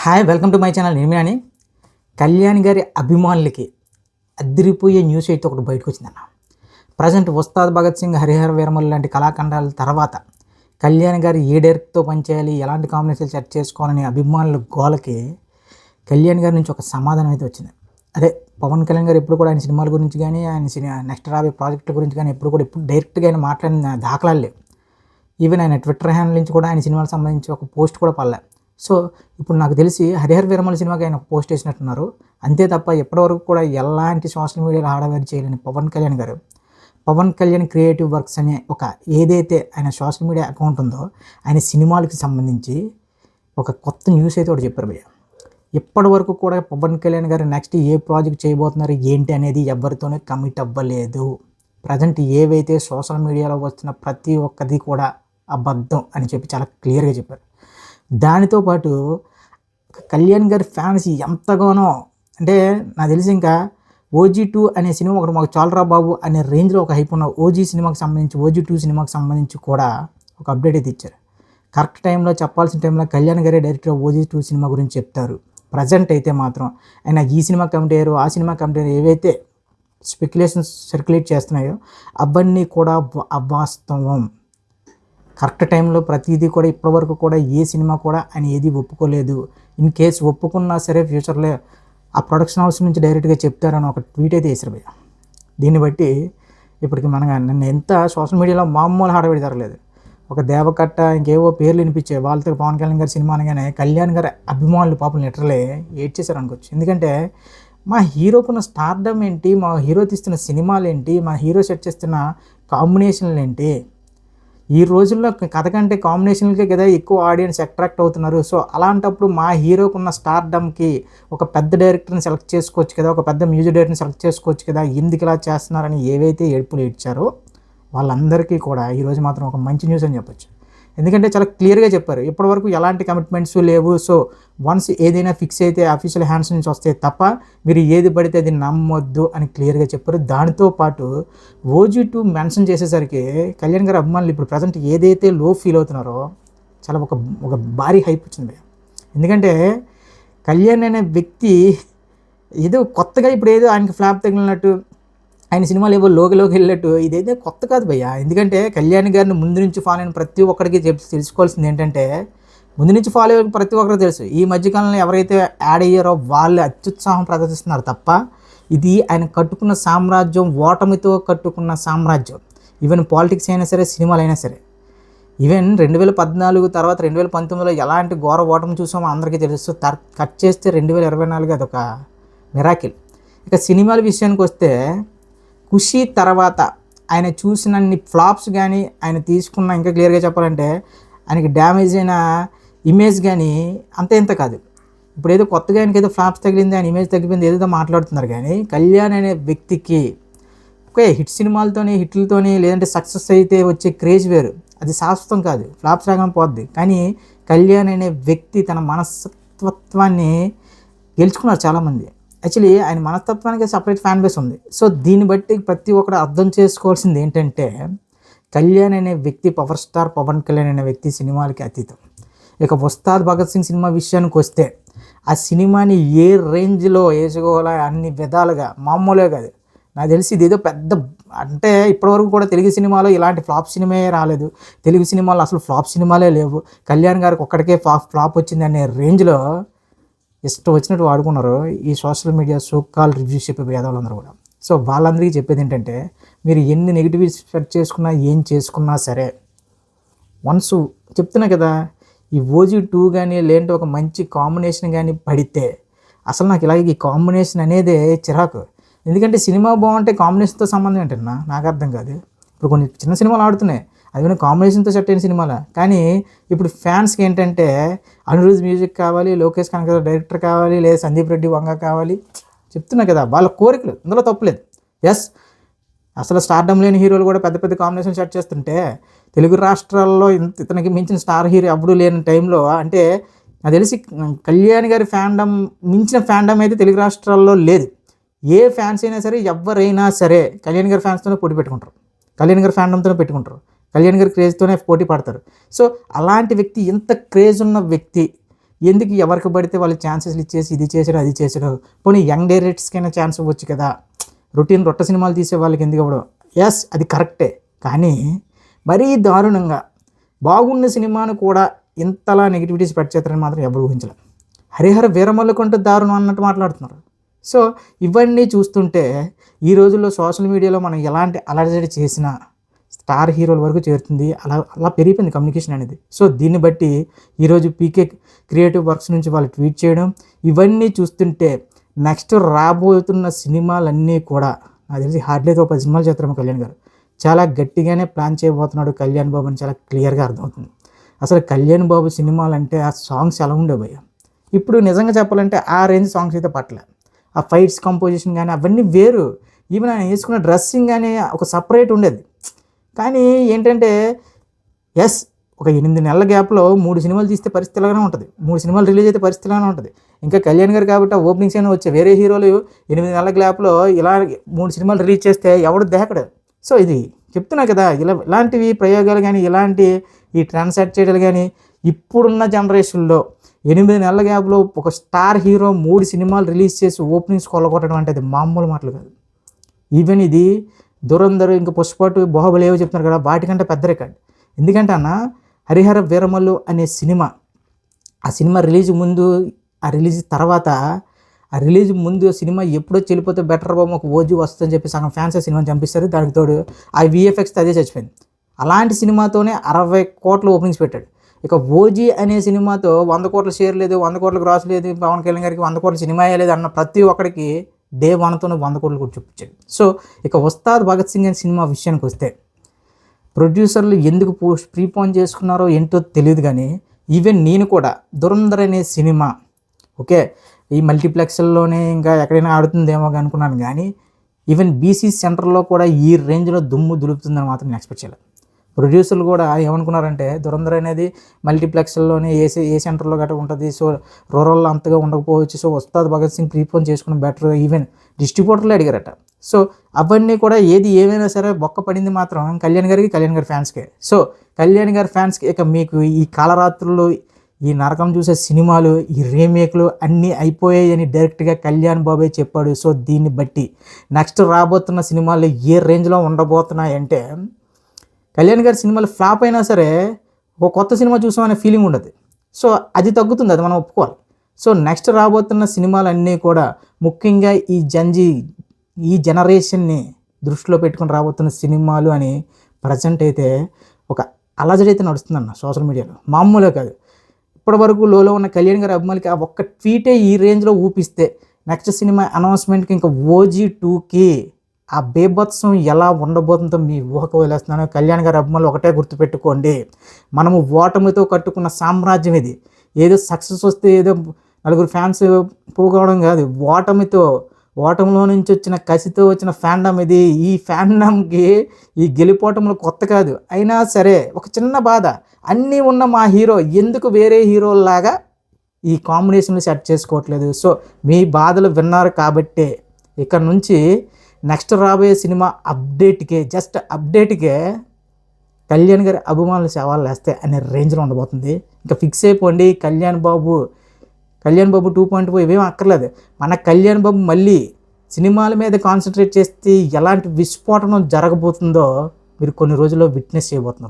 Hi, welcome to my channel. నేను కళ్యాణ్ గారి అభిమానులకి అదిరిపోయే న్యూస్ అయితే ఒకటి బయటకు వచ్చిందన్న. ప్రజెంట్ ఉస్తాద్ భగత్ సింగ్, హరిహర వీరమల్లు లాంటి కళాఖండాల తర్వాత కళ్యాణ్ గారు ఏ డైరెక్టర్తో పనిచేయాలి, ఎలాంటి కాంబినేషన్ సెట్ చేసుకోవాలని అభిమానుల గోలకి కళ్యాణ్ గారి నుంచి ఒక సమాధానం అయితే వచ్చింది. అదే పవన్ కళ్యాణ్ గారు ఎప్పుడు కూడా ఆయన సినిమాల గురించి కానీ, ఆయన నెక్స్ట్ రాబోయే ప్రాజెక్టుల గురించి కానీ ఎప్పుడు డైరెక్ట్గా ఆయన మాట్లాడిన దాఖలాలు లేవు. ఈవెన్ ఆయన ట్విట్టర్ హ్యాండిల్ నుంచి కూడా ఆయన సినిమాలకు సంబంధించి ఒక పోస్ట్ కూడా పడలే. సో ఇప్పుడు నాకు తెలిసి హరిహర వీరమల్లు సినిమాకి ఆయన ఒక పోస్ట్ వేసినట్టున్నారు. అంతే తప్ప ఎప్పటివరకు కూడా ఎలాంటి సోషల్ మీడియాలో ఆడవేరు చేయలేని పవన్ కళ్యాణ్ గారు, పవన్ కళ్యాణ్ క్రియేటివ్ వర్క్స్ అనే ఒక ఏదైతే ఆయన సోషల్ మీడియా అకౌంట్ ఉందో ఆయన సినిమాలకి సంబంధించి ఒక కొత్త న్యూస్ అయితే ఒకటి చెప్పారు భయ్య. ఇప్పటి వరకు కూడా పవన్ కళ్యాణ్ గారు నెక్స్ట్ ఏ ప్రాజెక్ట్ చేయబోతున్నారు ఏంటి అనేది ఎవరితోనే కమిట్ అవ్వలేదు. ప్రజెంట్ ఏవైతే సోషల్ మీడియాలో వస్తున్న ప్రతి ఒక్కది కూడా అబద్ధం అని చెప్పి చాలా క్లియర్గా చెప్పారు. దానితో పాటు కళ్యాణ్ గారి ఫ్యాన్స్ ఎంతగానో, అంటే నాకు తెలిసి ఇంకా OG2 అనే సినిమా ఒకటి మాకు చాలరా బాబు అనే రేంజ్లో ఒక హైప్ ఉన్న ఓజీ సినిమాకి సంబంధించి, OG2 సినిమాకి సంబంధించి కూడా ఒక అప్డేట్ అయితే ఇచ్చారు. కరెక్ట్ టైంలో చెప్పాల్సిన టైంలో కళ్యాణ్ గారే డైరెక్టర్ OG2 సినిమా గురించి చెప్తారు. ప్రజెంట్ అయితే మాత్రం ఆయన ఈ సినిమా కమిటీ అయ్యారు, ఆ సినిమా కమిటీ ఏవైతే స్పెక్యులేషన్స్ సర్క్యులేట్ చేస్తున్నాయో అవన్నీ కూడా అవాస్తవం. కరెక్ట్ టైంలో ప్రతిదీ కూడా ఇప్పటివరకు కూడా ఏ సినిమా కూడా ఆయన ఏది ఒప్పుకోలేదు. ఇన్ కేస్ ఒప్పుకున్నా సరే ఫ్యూచర్లో ఆ ప్రొడక్షన్ హౌస్ నుంచి డైరెక్ట్గా చెప్తారని ఒక ట్వీట్ అయితే వేసారు భయ్య. దీన్ని బట్టి ఇప్పటికి నన్ను ఎంత సోషల్ మీడియాలో మామూలు హడావిడి జరగలేదు. ఒక దేవకట్ట ఇంకేవో పేర్లు వినిపించాయి. వాళ్ళతో పవన్ కళ్యాణ్ గారి సినిమా అనగానే కళ్యాణ్ గారి అభిమానులు పాపం లిటరలే ఏడ్చేశారు అనుకోవచ్చు. ఎందుకంటే మా హీరోకున్న స్టార్డమ్ ఏంటి, మా హీరో తీస్తున్న సినిమాలు ఏంటి, మా హీరో సెట్ చేస్తున్న కాంబినేషన్లు ఏంటి, ఈ రోజుల్లో కథ కంటే కాంబినేషన్లకే కదా ఎక్కువ ఆడియన్స్ అట్రాక్ట్ అవుతున్నారు. సో అలాంటప్పుడు మా హీరోకు ఉన్న స్టార్డమ్కి ఒక పెద్ద డైరెక్టర్ని సెలెక్ట్ చేసుకోవచ్చు కదా, ఒక పెద్ద మ్యూజిక్ డైరెక్టర్ని సెలెక్ట్ చేసుకోవచ్చు కదా, ఎందుకు ఇలా చేస్తున్నారని ఏవైతే ఏడుపులు ఏడ్చారో వాళ్ళందరికీ కూడా ఈరోజు మాత్రం ఒక మంచి న్యూస్ అని చెప్పొచ్చు. ఎందుకంటే చాలా క్లియర్గా చెప్పారు, ఇప్పటివరకు ఎలాంటి కమిట్మెంట్స్ లేవు. సో వన్స్ ఏదైనా ఫిక్స్ అయితే అఫీషియల్ హ్యాండ్స్ నుంచి వస్తే తప్ప మీరు ఏది పడితే అది నమ్మొద్దు అని క్లియర్గా చెప్పారు. దానితో పాటు OG2 మెన్షన్ చేసేసరికి కళ్యాణ్ గారి అభిమానులు ఇప్పుడు ప్రజెంట్ ఏదైతే లో ఫీల్ అవుతున్నారో చాలా ఒక భారీ హైప్ వచ్చింది. ఎందుకంటే కళ్యాణ్ అనే వ్యక్తి ఏదో కొత్తగా ఇప్పుడు ఏదో ఆయనకి ఫ్లాప్ తగిలినట్టు, ఆయన సినిమాలు ఏవో లోకి వెళ్ళినట్టు ఇదైతే కొత్త కాదు భయ్య. ఎందుకంటే కళ్యాణ్ గారిని ముందు నుంచి ఫాలో అయిన ప్రతి ఒక్కరికి తెలుసుకోవాల్సింది ఏంటంటే, ముందు నుంచి ఫాలో అయ్యే ప్రతి ఒక్కరికి తెలుసు, ఈ మధ్యకాలంలో ఎవరైతే యాడ్ అయ్యారో వాళ్ళు అత్యుత్సాహం ప్రదర్శిస్తున్నారు తప్ప ఇది ఆయన కట్టుకున్న సామ్రాజ్యం, ఓటమితో కట్టుకున్న సామ్రాజ్యం. ఈవెన్ పాలిటిక్స్ అయినా సరే, సినిమాలు అయినా సరే. ఈవెన్ 2014 తర్వాత 2019లో ఎలాంటి ఘోర ఓటమి చూసామో అందరికీ తెలుసు. కట్ చేస్తే 2024 అదొక మిరాకిల్. ఇక సినిమాల విషయానికి వస్తే ఖుషి తర్వాత ఆయన చూసినన్ని ఫ్లాప్స్ కానీ, ఆయన తీసుకున్న, ఇంకా క్లియర్గా చెప్పాలంటే ఆయనకి డ్యామేజ్ అయిన ఇమేజ్ కానీ ఇంత కాదు. ఇప్పుడు ఏదో కొత్తగా ఆయనకి ఏదో ఫ్లాప్స్ తగిలింది, ఆయన ఇమేజ్ తగ్గిపోయింది ఏదో మాట్లాడుతున్నారు. కానీ కళ్యాణ్ అనే వ్యక్తికి ఓకే హిట్ సినిమాలతోని, హిట్లతోని, లేదంటే సక్సెస్ అయితే వచ్చే క్రేజ్ వేరు, అది శాశ్వతం కాదు, ఫ్లాప్స్ రాగానే పోద్ది. కానీ కళ్యాణ్ అనే వ్యక్తి తన మనస్తత్వాన్ని గెలుచుకున్నారు చాలామంది. యాక్చువల్లీ ఆయన మనస్తత్వానికి సపరేట్ ఫ్యాన్ బేస్ ఉంది. సో దీన్ని బట్టి ప్రతి ఒక్కరు అర్థం చేసుకోవాల్సింది ఏంటంటే, కళ్యాణ్ అనే వ్యక్తి, పవర్ స్టార్ పవన్ కళ్యాణ్ అనే వ్యక్తి సినిమాలకి అతీతం. ఇక ఉస్తాద్ భగత్ సింగ్ సినిమా విషయానికి వస్తే ఆ సినిమాని ఏ రేంజ్లో వేసుకోవాలో అన్ని విధాలుగా మామూలుగా కాదు. నాకు తెలిసి ఇదేదో పెద్ద, అంటే ఇప్పటివరకు కూడా తెలుగు సినిమాలో ఇలాంటి ఫ్లాప్ సినిమాయే రాలేదు. తెలుగు సినిమాలో అసలు ఫ్లాప్ సినిమాలే లేవు. కళ్యాణ్ గారికి ఒక్కడికే ఫ్లాప్ వచ్చింది అనే రేంజ్లో ఇష్టం వచ్చినట్టు వాడుకున్నారు ఈ సోషల్ మీడియా సోకాల్ రివ్యూస్ చెప్పే పేదవాళ్ళందరూ కూడా. సో వాళ్ళందరికీ చెప్పేది ఏంటంటే, మీరు ఎన్ని నెగిటివ్ స్ప్రెడ్ చేసుకున్నా, ఏం చేసుకున్నా సరే, వన్స్ చెప్తున్నా కదా, ఈ OG2 కానీ లేదంటే ఒక మంచి కాంబినేషన్ కానీ పడితే, అసలు నాకు ఇలాగ ఈ కాంబినేషన్ అనేదే చిరాకు. ఎందుకంటే సినిమా బాగుంటే కాంబినేషన్తో సంబంధం ఏంటన్నా నాకు అర్థం కాదు. ఇప్పుడు కొన్ని చిన్న సినిమాలు ఆడుతున్నాయి, అది కాంబినేషన్తో సెట్ అయిన సినిమాల. కానీ ఇప్పుడు ఫ్యాన్స్కి ఏంటంటే అనిరుద్ మ్యూజిక్ కావాలి, లోకేష్ కనక డైరెక్టర్ కావాలి, లేదా సందీప్ రెడ్డి వంగ కావాలి. చెప్తున్నా కదా, వాళ్ళ కోరికలు, ఇందులో తప్పులేదు. ఎస్, అసలు స్టార్డమ్ లేని హీరోలు కూడా పెద్ద పెద్ద కాంబినేషన్ సెట్ చేస్తుంటే తెలుగు రాష్ట్రాల్లో ఇతనికి మించిన స్టార్ హీరో ఎప్పుడు లేని టైంలో, అంటే నాకు తెలిసి కళ్యాణ్ గారి ఫ్యాండమ్ మించిన ఫ్యాండమ్ అయితే తెలుగు రాష్ట్రాల్లో లేదు. ఏ ఫ్యాన్స్ అయినా సరే, ఎవరైనా సరే కళ్యాణ్ గారి ఫ్యాన్స్తోనే పోటీ పెట్టుకుంటారు, కళ్యాణ్ గారి ఫ్యాండమ్తోనే పెట్టుకుంటారు, కళ్యాణ్ గారి క్రేజ్తోనే పోటీ పడతారు. సో అలాంటి వ్యక్తి, ఇంత క్రేజ్ ఉన్న వ్యక్తి ఎందుకు ఎవరికి పడితే వాళ్ళు ఛాన్సెస్లు ఇచ్చేసి ఇది చేసాడు అది చేసాడు, పోనీ యంగ్ డైరెక్టర్స్కైనా ఛాన్స్ ఇవ్వచ్చు కదా, రొట్ట సినిమాలు తీసే వాళ్ళకి ఎందుకు ఇవ్వడం. ఎస్, అది కరెక్టే, కానీ మరీ దారుణంగా బాగున్న సినిమాను కూడా ఇంతలా నెగిటివిటీస్ పెట్టేస్తారని మాత్రం ఎవరు ఊహించలేదు. హరిహర వీరమల్లు కంటే దారుణం అన్నట్టు మాట్లాడుతున్నారు. సో ఇవన్నీ చూస్తుంటే ఈ రోజుల్లో సోషల్ మీడియాలో మనం ఎలాంటి అలర్జడి చేసినా స్టార్ హీరోల వరకు చేరుతుంది, అలా పెరిగిపోయింది కమ్యూనికేషన్ అనేది. సో దీన్ని బట్టి ఈరోజు పీకే క్రియేటివ్ వర్క్స్ నుంచి వాళ్ళు ట్వీట్ చేయడం, ఇవన్నీ చూస్తుంటే నెక్స్ట్ రాబోతున్న సినిమాలన్నీ కూడా నాకు తెలిసి హార్డ్లీతో 10 సినిమాలు చేస్తారేమో కళ్యాణ్ గారు. చాలా గట్టిగానే ప్లాన్ చేయబోతున్నాడు కళ్యాణ్ బాబు అని చాలా క్లియర్గా అర్థమవుతుంది. అసలు కళ్యాణ్ బాబు సినిమాలు అంటే ఆ సాంగ్స్ ఎలా ఉండేవి భయ్య. ఇప్పుడు నిజంగా చెప్పాలంటే ఆ రేంజ్ సాంగ్స్ అయితే పట్టలే. ఆ ఫైట్స్ కంపోజిషన్ కానీ అవన్నీ వేరు, ఈవెన్ ఆయన వేసుకున్న డ్రెస్సింగ్ కానీ ఒక సపరేట్ ఉండేది. కానీ ఏంటంటే ఎస్, ఒక 8 నెలల గ్యాప్లో 3 సినిమాలు తీస్తే పరిస్థితి ఇలాగానే ఉంటుంది, 3 సినిమాలు రిలీజ్ అయితే పరిస్థితి ఇలానే ఉంటుంది. ఇంకా కళ్యాణ్ గారు కాబట్టి ఆ ఓపెనింగ్స్ అయినా వచ్చే వేరే హీరోలు 8 నెలల గ్యాప్లో ఇలా 3 సినిమాలు రిలీజ్ చేస్తే ఎవడు దేకడు. సో ఇది చెప్తున్నా కదా, ఇలాంటివి ప్రయోగాలు కానీ ఇలాంటి ఈ ట్రెండ్ సెట్ చేయడాలు కానీ ఇప్పుడున్న జనరేషన్లో 8 నెలల గ్యాప్లో ఒక స్టార్ హీరో 3 సినిమాలు రిలీజ్ చేసి ఓపెనింగ్స్ కొల్లగొట్టడం అంటే అది మామూలు మాటలు కాదు. ఈవెన్ ఇది దురంధర్ ఇంకా పుష్ప2 బాహుబలి ఏవో చెప్తున్నారు కదా, వాటికంటే పెద్ద రికార్డ్. ఎందుకంటే అన్న హరిహర వీరమల్లు అనే సినిమా, ఆ సినిమా రిలీజ్ ముందు, ఆ రిలీజ్ తర్వాత, ఆ రిలీజ్ ముందు సినిమా ఎప్పుడో చెల్లిపోతే బెటర్ బాబు ఒక ఓజీ వస్తుందని చెప్పి సగం ఫ్యాన్స్ ఆ సినిమాని చంపిస్తారు. దానికి తోడు ఆ VFX అదే చచ్చిపోయింది. అలాంటి సినిమాతోనే 60 కోట్ల ఓపెనింగ్స్ పెట్టాడు. ఇక ఓజీ అనే సినిమాతో 100 కోట్ల షేర్ లేదు, 100 కోట్ల గ్రాస్ లేదు, పవన్ కళ్యాణ్ గారికి 100 కోట్ల సినిమా లేదు అన్న ప్రతి ఒక్కడికి డే 1తోనే 100 కోట్లు కూడా చూపించాడు. సో ఇక ఉస్తాద్ భగత్ సింగ్ అనే సినిమా విషయానికి వస్తే ప్రొడ్యూసర్లు ఎందుకు ప్రీపోన్ చేసుకున్నారో ఏంటో తెలియదు, కానీ ఈవెన్ నేను కూడా దురంధర్ అనే సినిమా ఓకే ఈ మల్టీప్లెక్స్లోనే ఇంకా ఎక్కడైనా ఆడుతుందేమో అనుకున్నాను, కానీ ఈవెన్ BC సెంటర్లో కూడా ఈ రేంజ్లో దుమ్ము దులుపుతుందని మాత్రం నేను ఎక్స్పెక్ట్ చేయలేదు. ప్రొడ్యూసర్లు కూడా ఏమనుకున్నారంటే దురంధర్ అనేది మల్టీప్లెక్స్లోనే ఏ సెంటర్లో గట్రా ఉంటుంది, సో రూరల్లో అంతగా ఉండకపోవచ్చు, సో ఉస్తాద్ భగత్ సింగ్ ప్రీపోన్ చేసుకుని బెటర్, ఈవెన్ డిస్ట్రిబ్యూటర్లు అడిగారట. సో అవన్నీ కూడా ఏది ఏమైనా సరే బొక్క పడింది మాత్రం కళ్యాణ్ గారికి, కళ్యాణ్ గారి ఫ్యాన్స్కే. సో కళ్యాణ్ గారి ఫ్యాన్స్కి ఇక మీకు ఈ కాలరాత్రులు, ఈ నరకం చూసే సినిమాలు, ఈ రీమేక్లు అన్నీ అయిపోయాయి అని డైరెక్ట్గా కళ్యాణ్ బాబే చెప్పాడు. సో దీన్ని బట్టి నెక్స్ట్ రాబోతున్న సినిమాలు ఏ రేంజ్లో ఉండబోతున్నాయంటే కళ్యాణ్ గారి సినిమాలు ఫ్లాప్ అయినా సరే ఒక కొత్త సినిమా చూసామనే ఫీలింగ్ ఉండదు. సో అది తగ్గుతుంది, అది మనం ఒప్పుకోవాలి. సో నెక్స్ట్ రాబోతున్న సినిమాలన్నీ కూడా ముఖ్యంగా ఈ జనరేషన్ని దృష్టిలో పెట్టుకుని రాబోతున్న సినిమాలు అని ప్రజెంట్ అయితే ఒక అలజడి అయితే నడుస్తుందన్న సోషల్ మీడియాలో, మామూలుగా కాదు. ఇప్పటివరకు లోలో ఉన్న కళ్యాణ్ గారి అభిమానులకి ఆ ఒక్క ట్వీటే ఈ రేంజ్లో ఊపిస్తే నెక్స్ట్ సినిమా అనౌన్స్మెంట్కి ఇంకా OG 2కి ఆ బేభత్సం ఎలా ఉండబోతుందో మీ ఊహకు వదిలేస్తున్నాను. కళ్యాణ్ గారి అభిమానులు ఒకటే గుర్తుపెట్టుకోండి, మనము ఓటమితో కట్టుకున్న సామ్రాజ్యం ఇది. ఏదో సక్సెస్ వస్తే ఏదో నలుగురు ఫ్యాన్స్ పోగొవడం కాదు, ఓటమిలో నుంచి వచ్చిన కసితో వచ్చిన ఫ్యాండమ్ ఇది. ఈ ఫ్యాండమ్కి ఈ గెలిపోవటంలో కొత్త కాదు. అయినా సరే ఒక చిన్న బాధ, అన్నీ ఉన్న మా హీరో ఎందుకు వేరే హీరోలాగా ఈ కాంబినేషన్లు సెట్ చేసుకోవట్లేదు. సో మీ బాధలు విన్నారు కాబట్టే ఇక్కడ నుంచి నెక్స్ట్ రాబోయే సినిమా జస్ట్ అప్డేట్కే కళ్యాణ్ గారి అభిమానులు సవాళ్ళు వేస్తే అనే రేంజ్లో ఉండబోతుంది. ఇంకా ఫిక్స్ అయిపోండి, కళ్యాణ్ బాబు 2.0 ఇవేం అక్కర్లేదు. మన కళ్యాణ్ బాబు మళ్ళీ సినిమాల మీద కాన్సన్ట్రేట్ చేస్తే ఎలాంటి విస్ఫోటనం జరగబోతుందో మీరు కొన్ని రోజుల్లో విట్నెస్ చేయబోతున్నారు.